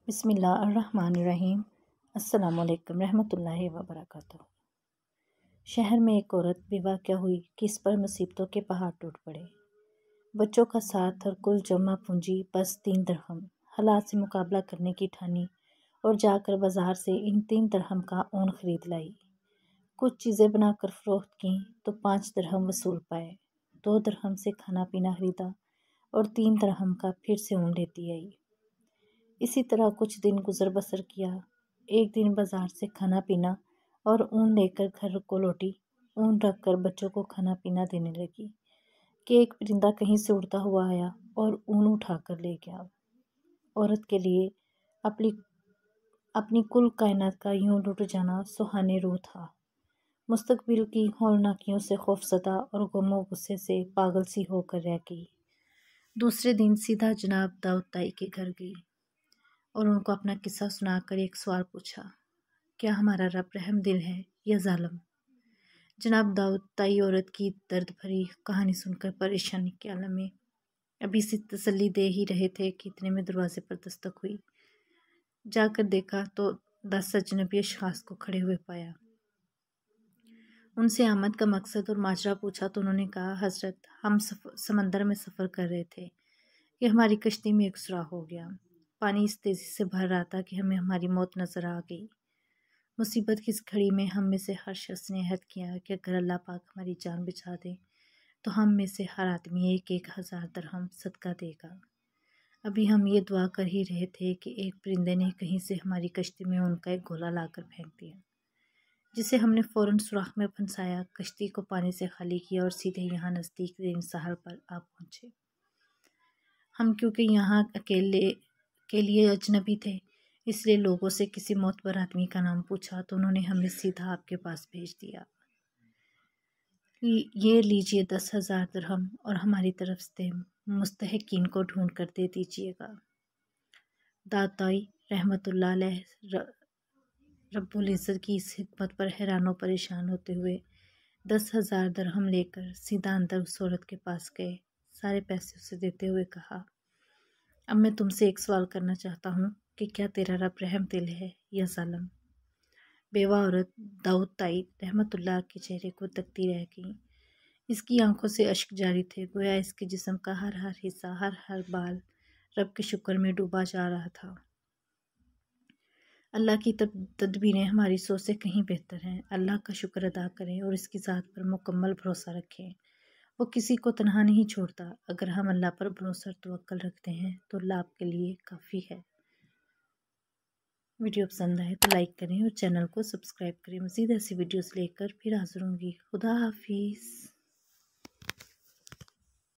बिस्मिल्लाहिर्रहमानिर्रहीम। अस्सलामुअलैकुम रहमतुल्लाहि व बरकातुहू। शहर में एक औरत बेवा क्या हुई कि इस पर मुसीबतों के पहाड़ टूट पड़े। बच्चों का साथ और कुल जमा पूंजी बस 3 दरहम। हालात से मुकाबला करने की ठानी और जाकर बाजार से इन 3 दरहम का ऊन खरीद लाई। कुछ चीज़ें बनाकर फ़रोख्त की तो 5 दरहम वसूल पाए। 2 दरहम से खाना पीना खरीदा और 3 दरहम का फिर से ऊन लेती आई। इसी तरह कुछ दिन गुजर बसर किया। एक दिन बाजार से खाना पीना और ऊन लेकर घर को लौटी। ऊन रख कर बच्चों को खाना पीना देने लगी कि एक परिंदा कहीं से उड़ता हुआ आया और ऊन उठा कर ले गया। औरत के लिए अपनी कुल कायनात का यूं लुट जाना सुहाने रूह था। मुस्तकबिल की हौलनाकियों से खौफज़दा और गमो गुस्से से पागल सी होकर रह गई। दूसरे दिन सीधा जनाब दाऊद ताई के घर गई और उनको अपना किस्सा सुनाकर एक सवाल पूछा, क्या हमारा रब रहम दिल है या जालिम? जनाब दाऊद ताई औरत की दर्द भरी कहानी सुनकर परेशानी के आलम में अभी से तसल्ली दे ही रहे थे कि इतने में दरवाजे पर दस्तक हुई। जाकर देखा तो 10 अजनबी अशखास को खड़े हुए पाया। उनसे आमद का मकसद और माजरा पूछा तो उन्होंने कहा, हजरत, हम समंदर में सफ़र कर रहे थे कि हमारी कश्ती में एक सुराख हो गया। पानी इस तेज़ी से भर रहा था कि हमें हमारी मौत नज़र आ गई। मुसीबत की इस घड़ी में हम में से हर शख्स ने अहद किया कि अगर अल्लाह पाक हमारी जान बचा दे तो हम में से हर आदमी 1,000 दरहम सदका देगा। अभी हम ये दुआ कर ही रहे थे कि एक परिंदे ने कहीं से हमारी कश्ती में उनका एक गोला लाकर फेंक दिया, जिसे हमने फ़ौरन सुराख में फंसाया, कश्ती को पानी से खाली किया और सीधे यहाँ नज़दीक रेन सहर पर आ पहुँचे। हम क्योंकि यहाँ अकेले के लिए अजनबी थे, इसलिए लोगों से किसी मोतबर आदमी का नाम पूछा तो उन्होंने हमें सीधा आपके पास भेज दिया। ये लीजिए 10,000 दरहम और हमारी तरफ से मुस्तहिकीन को ढूंढ कर दे दीजिएगा। दाताई रहमतुल्लाह अलैह रब्बुल इज़्ज़त की इस हिकमत पर हैरान और परेशान होते हुए 10,000 दरहम लेकर सीधा अंदर उस औरत के पास गए। सारे पैसे उसे देते हुए कहा, अब मैं तुमसे एक सवाल करना चाहता हूँ कि क्या तेरा रब रहम दिल है या जालिम? बेवा औरत दाऊद ताई रहमतुल्लाह के चेहरे को तकती रह गई। इसकी आंखों से अश्क जारी थे, गोया इसके जिस्म का हर हर हिस्सा, हर बाल रब के शुक्र में डूबा जा रहा था। अल्लाह की तदबीरें हमारी सोच से कहीं बेहतर हैं। अल्लाह का शुक्र अदा करें और इसकी ज़ात पर मुकम्मल भरोसा रखें। वो किसी को तनहा नहीं छोड़ता। अगर हम अल्लाह पर भरोसा और तवक्कल रखते हैं तो अल्लाह आपके लिए काफ़ी है। वीडियो पसंद आए तो लाइक करें और चैनल को सब्सक्राइब करें। मज़ीद ऐसी वीडियोस लेकर फिर हाज़िर होंगी। खुदा हाफिज़।